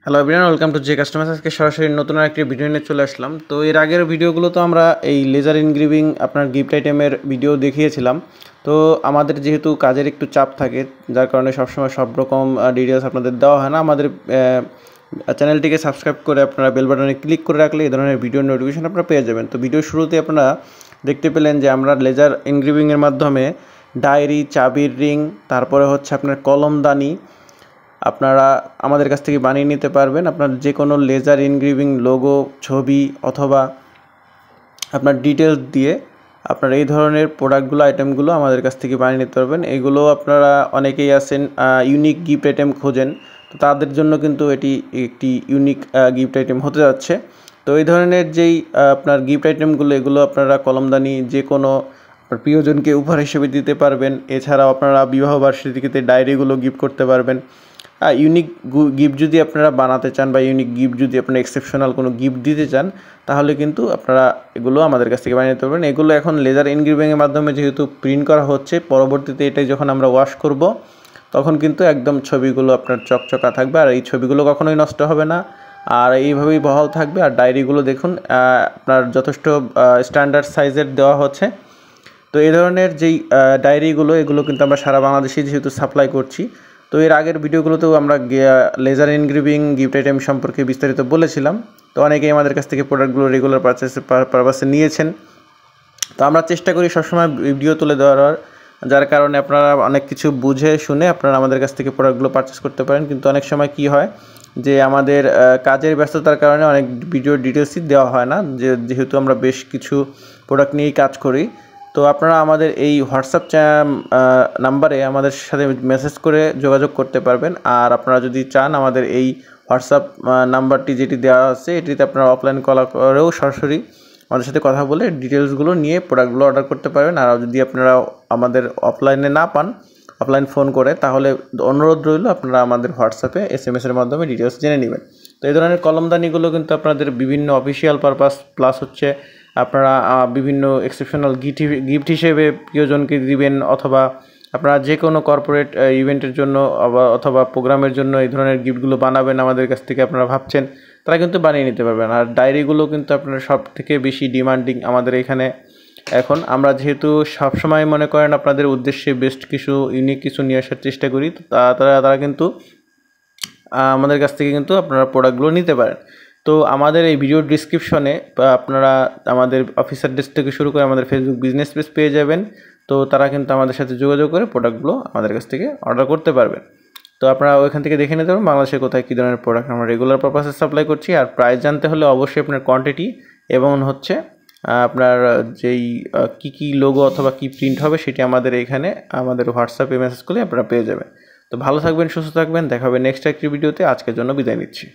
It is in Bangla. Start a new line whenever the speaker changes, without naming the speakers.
Hello everyone, welcome to J customers. আজকে সরাসরি নতুন একটি ভিডিও নিয়ে চলে আসলাম। তো এর আগের ভিডিওগুলো তো আমরা এই লেজার ইনগ্রেভিং আপনার গিফট আইটেমের ভিডিও দেখিয়েছিলাম। তো আমাদের যেহেতু কাজের একটু চাপ থাকে, যার কারণে সবসময় সব রকম ডিটেলস আপনাদের দেওয়া হয় না। আমাদের চ্যানেলটিকে সাবস্ক্রাইব করে আপনারা বেল বাটনে ক্লিক করে রাখলে এই ধরনের ভিডিও নোটিফিকেশন আপনারা পেয়ে যাবেন। তো ভিডিওর শুরুতে আপনারা দেখতে পেলেন যে আমরা লেজার ইনগ্রেভিংয়ের মাধ্যমে ডায়েরি, চাবির রিং, তারপরে হচ্ছে আপনার কলমদানি আপনারা আমাদের কাছ থেকে বানিয়ে নিতে পারবেন। আপনার যে কোনো লেজার ইনগ্রেভিং লোগো, ছবি অথবা আপনার ডিটেলস দিয়ে আপনারা এই ধরনের প্রোডাক্টগুলো, আইটেমগুলো আমাদের কাছ থেকে বানিয়ে নিতে পারবেন। এগুলো আপনারা অনেকেই আছেন ইউনিক গিফট আইটেম খোঁজেন, তো তাদের জন্য কিন্তু এটি একটি ইউনিক গিফট আইটেম হতে যাচ্ছে। তো এই ধরনের যেই আপনার গিফট আইটেমগুলো, এগুলো আপনারা কলমদানি যে কোনো আপনার প্রিয়জনকে উপহার হিসেবে দিতে পারবেন। এছাড়াও আপনারা বিবাহবার্ষিকীতে ডায়েরিগুলো গিফট করতে পারবেন। ইউনিক গিফট যদি আপনারা বানাতে চান বা ইউনিক গিফট যদি আপনারা এক্সেপশনাল কোনো গিফট দিতে চান, তাহলে কিন্তু আপনারা এগুলো আমাদের কাছ থেকে বানিয়ে নিতে পারবেন। এগুলো এখন লেজার ইনগ্রেভিংয়ের মাধ্যমে যেহেতু প্রিন্ট করা হচ্ছে, পরবর্তীতে এটাই যখন আমরা ওয়াশ করব তখন কিন্তু একদম ছবিগুলো আপনার চকচকা থাকবে, আর এই ছবিগুলো কখনোই নষ্ট হবে না, আর এইভাবেই বহাল থাকবে। আর ডায়েরিগুলো দেখুন আপনার যথেষ্ট স্ট্যান্ডার্ড সাইজের দেওয়া হচ্ছে। তো এই ধরনের যেই ডায়েরিগুলো, এগুলো কিন্তু আমরা সারা বাংলাদেশে যেহেতু সাপ্লাই করছি। তো এর আগের ভিডিওগুলোতেও আমরা লেজার ইনগ্রেভিং গিফট আইটেম সম্পর্কে বিস্তারিত বলেছিলাম। তো অনেকেই আমাদের কাছ থেকে প্রোডাক্টগুলো রেগুলার পারপাসে নিয়েছেন। তো আমরা চেষ্টা করি সবসময় ভিডিও তুলে দেওয়ার, যার কারণে আপনারা অনেক কিছু বুঝে শুনে আপনারা আমাদের কাছ থেকে প্রোডাক্টগুলো পারচেস করতে পারেন। কিন্তু অনেক সময় কি হয় যে আমাদের কাজের ব্যস্ততার কারণে অনেক ভিডিও ডিটেলসই দেওয়া হয় না, যেহেতু আমরা বেশ কিছু প্রোডাক্ট নিয়েই কাজ করি। তো আপনারা আমাদের এই হোয়াটসঅ্যাপ নাম্বারে আমাদের সাথে মেসেজ করে যোগাযোগ করতে পারবেন। আর আপনারা যদি চান আমাদের এই হোয়াটসঅ্যাপ নাম্বারটি যেটি দেওয়া আছে, এটিতে আপনারা অফলাইন কল করেও সরাসরি আমাদের সাথে কথা বলে ডিটেলসগুলো নিয়ে প্রোডাক্টগুলো অর্ডার করতে পারবেন। আর যদি আপনারা আমাদের অফলাইনে না পান, অফলাইন ফোন করে, তাহলে অনুরোধ রইল আপনারা আমাদের হোয়াটসঅ্যাপে SMS-এর মাধ্যমে ডিটেলস জেনে নেবেন। তো এই ধরনের কলমদানিগুলো কিন্তু আপনাদের বিভিন্ন অফিসিয়াল পারপাস প্লাস হচ্ছে আপনারা বিভিন্ন এক্সেপশনাল গিফট হিসেবে প্রিয়জনকে দিবেন, অথবা আপনারা যে কোনো কর্পোরেট ইভেন্টের জন্য অথবা প্রোগ্রামের জন্য এই ধরনের গিফটগুলো বানাবেন আমাদের কাছ থেকে আপনারা ভাবছেন, তারা কিন্তু বানিয়ে নিতে পারবেন। আর ডায়েরিগুলো কিন্তু আপনারা সব থেকে বেশি ডিমান্ডিং আমাদের এখানে। এখন আমরা যেহেতু সবসময় মনে করেন আপনাদের উদ্দেশ্যে বেস্ট কিছু ইউনিক কিছু নিয়ে আসার চেষ্টা করি, তো তারা কিন্তু আমাদের কাছ থেকে কিন্তু আপনারা প্রোডাক্টগুলো নিতে পারেন। তো আমাদের এই ভিডিও ডিসক্রিপশনে আপনারা আমাদের অফিসার ডেস্ক থেকে শুরু করে আমাদের ফেসবুক বিজনেস পেজ পেয়ে যাবেন। তো তারা কিন্তু আমাদের সাথে যোগাযোগ করে প্রোডাক্টগুলো আমাদের কাছ থেকে অর্ডার করতে পারবেন। তো আপনারা ওইখান থেকে দেখে নিতে পারবেন বাংলাদেশে কোথায় কী ধরনের প্রোডাক্ট আমরা রেগুলার পারপাসে সাপ্লাই করছি। আর প্রাইস জানতে হলে অবশ্যই আপনার কোয়ান্টিটি এবং হচ্ছে আপনার যেই কী লোগো অথবা কী প্রিন্ট হবে সেটি আমাদের এখানে আমাদের হোয়াটসঅ্যাপে মেসেজ করলে আপনারা পেয়ে যাবেন। তো ভালো থাকবেন, সুস্থ থাকবেন, দেখা হবে নেক্সট একটি ভিডিওতে। আজকের জন্য বিদায় নিচ্ছি।